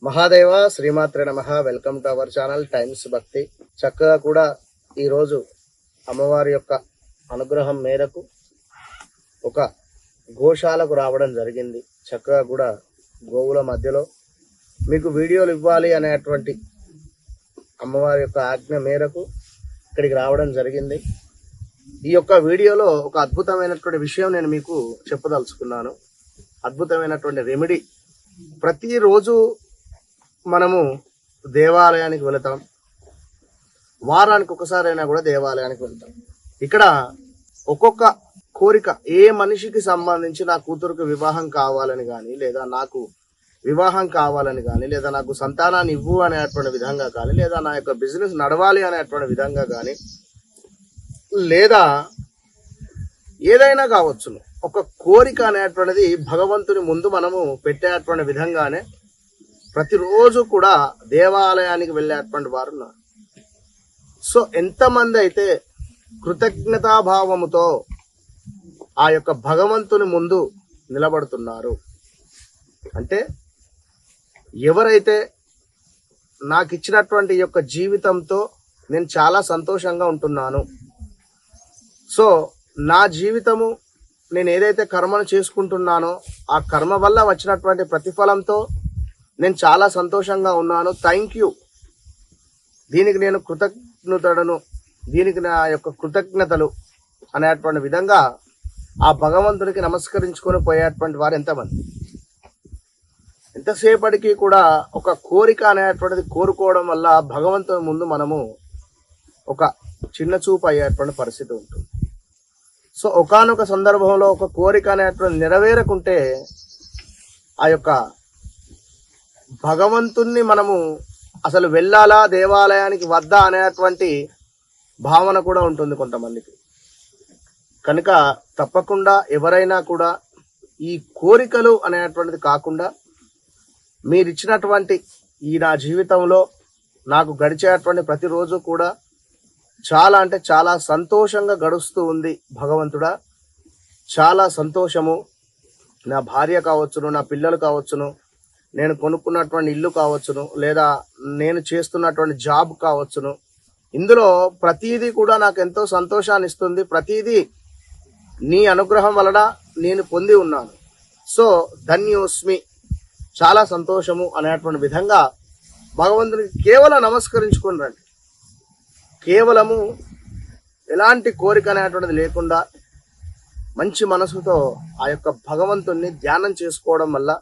మహాదేవ శ్రీమాత్రే నమః. Welcome to our channel times భక్తి. చక్కగా కూడా ఈరోజు అమ్మవారి యొక్క అనుగ్రహం మేరకు ఒక గోశాలకు రావడం జరిగింది. చక్కగా కూడా గోవుల మధ్యలో మీకు వీడియోలు ఇవ్వాలి అనేటువంటి అమ్మవారి యొక్క ఆజ్ఞ మేరకు ఇక్కడికి రావడం జరిగింది. ఈ యొక్క వీడియోలో ఒక అద్భుతమైనటువంటి విషయం నేను మీకు చెప్పదలుచుకున్నాను. అద్భుతమైనటువంటి రెమెడీ. ప్రతిరోజు మనము దేవాలయానికి వెళతాం, వారానికి ఒకసారైనా కూడా దేవాలయానికి వెళ్తాం. ఇక్కడ ఒక్కొక్క కోరిక, ఏ మనిషికి సంబంధించి నా కూతురుకు వివాహం కావాలని కానీ, లేదా నాకు వివాహం కావాలని కానీ, లేదా నాకు సంతానాన్ని ఇవ్వు అనేటువంటి విధంగా కానీ, లేదా నా యొక్క బిజినెస్ నడవాలి అనేటువంటి విధంగా కానీ, లేదా ఏదైనా కావచ్చును, ఒక కోరిక అనేటువంటిది భగవంతుని ముందు మనము పెట్టేటువంటి విధంగానే ప్రతిరోజు కూడా దేవాలయానికి వెళ్ళేటువంటి వారు ఉన్నారు. సో ఎంతమంది అయితే కృతజ్ఞతాభావముతో ఆ యొక్క భగవంతుని ముందు నిలబడుతున్నారు అంటే, ఎవరైతే నాకు ఇచ్చినటువంటి యొక్క జీవితంతో నేను చాలా సంతోషంగా ఉంటున్నాను, సో నా జీవితము నేను ఏదైతే కర్మను చేసుకుంటున్నానో ఆ కర్మ వల్ల వచ్చినటువంటి ప్రతిఫలంతో నేను చాలా సంతోషంగా ఉన్నాను, థ్యాంక్ యూ, దీనికి నేను కృతజ్ఞతను, దీనికి నా యొక్క కృతజ్ఞతలు అనేటువంటి విధంగా ఆ భగవంతునికి నమస్కరించుకొని పోయేటువంటి వారు ఎంతమంది. ఎంతసేపటికి కూడా ఒక కోరిక అనేటువంటిది కోరుకోవడం వల్ల భగవంతుని ముందు మనము ఒక చిన్న చూపు అయ్యేటువంటి పరిస్థితి ఉంటుంది. సో ఒకానొక సందర్భంలో ఒక కోరిక అనేటువంటి నెరవేరకుంటే ఆ యొక్క భగవంతుణ్ణి మనము అసలు వెళ్ళాలా, దేవాలయానికి వద్దా అనేటువంటి భావన కూడా ఉంటుంది కొంతమందికి. కనుక తప్పకుండా ఎవరైనా కూడా ఈ కోరికలు అనేటువంటిది కాకుండా, మీరిచ్చినటువంటి ఈ నా జీవితంలో నాకు గడిచేటువంటి ప్రతిరోజు కూడా చాలా అంటే చాలా సంతోషంగా గడుస్తూ ఉంది భగవంతుడా, చాలా సంతోషము. నా భార్య కావచ్చును, నా పిల్లలు కావచ్చును, నేను కొనుక్కున్నటువంటి ఇల్లు కావచ్చును, లేదా నేను చేస్తున్నటువంటి జాబ్ కావచ్చును, ఇందులో ప్రతిదీ కూడా నాకు ఎంతో సంతోషాన్ని ఇస్తుంది. ప్రతిదీ నీ అనుగ్రహం వలన నేను పొంది ఉన్నాను. సో ధన్యోస్మి, చాలా సంతోషము అనేటువంటి విధంగా భగవంతునికి కేవలం నమస్కరించుకుని రండి. కేవలము ఎలాంటి కోరిక అనేటువంటిది లేకుండా మంచి మనసుతో ఆ యొక్క భగవంతుణ్ణి ధ్యానం చేసుకోవడం వల్ల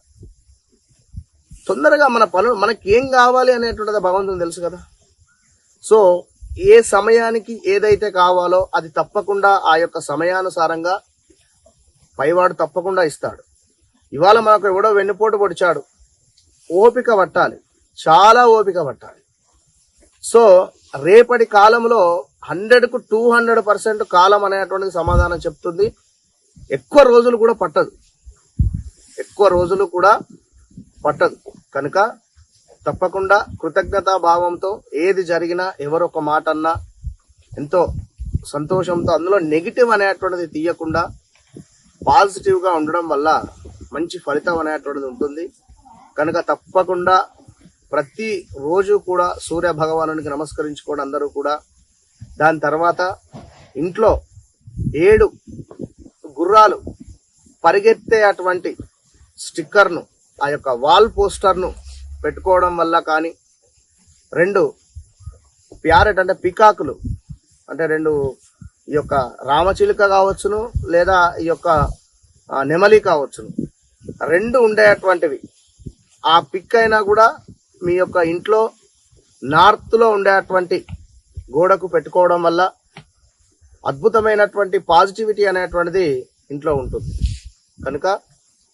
తొందరగా మన పనులు, మనకి ఏం కావాలి అనేటువంటిది భగవంతుని తెలుసు కదా. సో ఏ సమయానికి ఏదైతే కావాలో అది తప్పకుండా ఆ యొక్క సమయానుసారంగా పైవాడు తప్పకుండా ఇస్తాడు. ఇవాళ మనకు ఎవడో వెన్నుపోటు పొడిచాడు, ఓపిక పట్టాలి, చాలా ఓపిక పట్టాలి. సో రేపటి కాలంలో 100కు 200% కాలం అనేటువంటిది సమాధానం చెప్తుంది. ఎక్కువ రోజులు కూడా పట్టదు. కనుక తప్పకుండా కృతజ్ఞతా భావంతో ఏది జరిగినా, ఎవరొక మాట అన్నా ఎంతో సంతోషంతో, అందులో నెగిటివ్ అనేటువంటిది తీయకుండా పాజిటివ్గా ఉండడం వల్ల మంచి ఫలితం అనేటువంటిది ఉంటుంది. కనుక తప్పకుండా ప్రతి రోజు కూడా సూర్య భగవానునికి నమస్కరించుకోండి అందరూ కూడా. దాని తర్వాత ఇంట్లో 7 గుర్రాలు పరిగెత్తే అటువంటి స్టిక్కర్ను, ఆ యొక్క వాల్ పోస్టర్ను పెట్టుకోవడం వల్ల కానీ, 2 ప్యారెట్ అంటే పికాకులు అంటే 2 ఈ యొక్క రామచిలుక కావచ్చును, లేదా ఈ యొక్క నెమలి కావచ్చును, 2 ఉండేటువంటివి ఆ పిక్ అయినా కూడా మీ యొక్క ఇంట్లో నార్త్లో ఉండేటువంటి గోడకు పెట్టుకోవడం వల్ల అద్భుతమైనటువంటి పాజిటివిటీ అనేటువంటిది ఇంట్లో ఉంటుంది. కనుక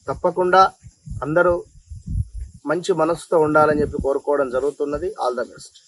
తప్పకుండా అందరూ మంచి మనసుతో ఉండాలని చెప్పి కోరుకోవడం జరుగుతున్నది. All the best.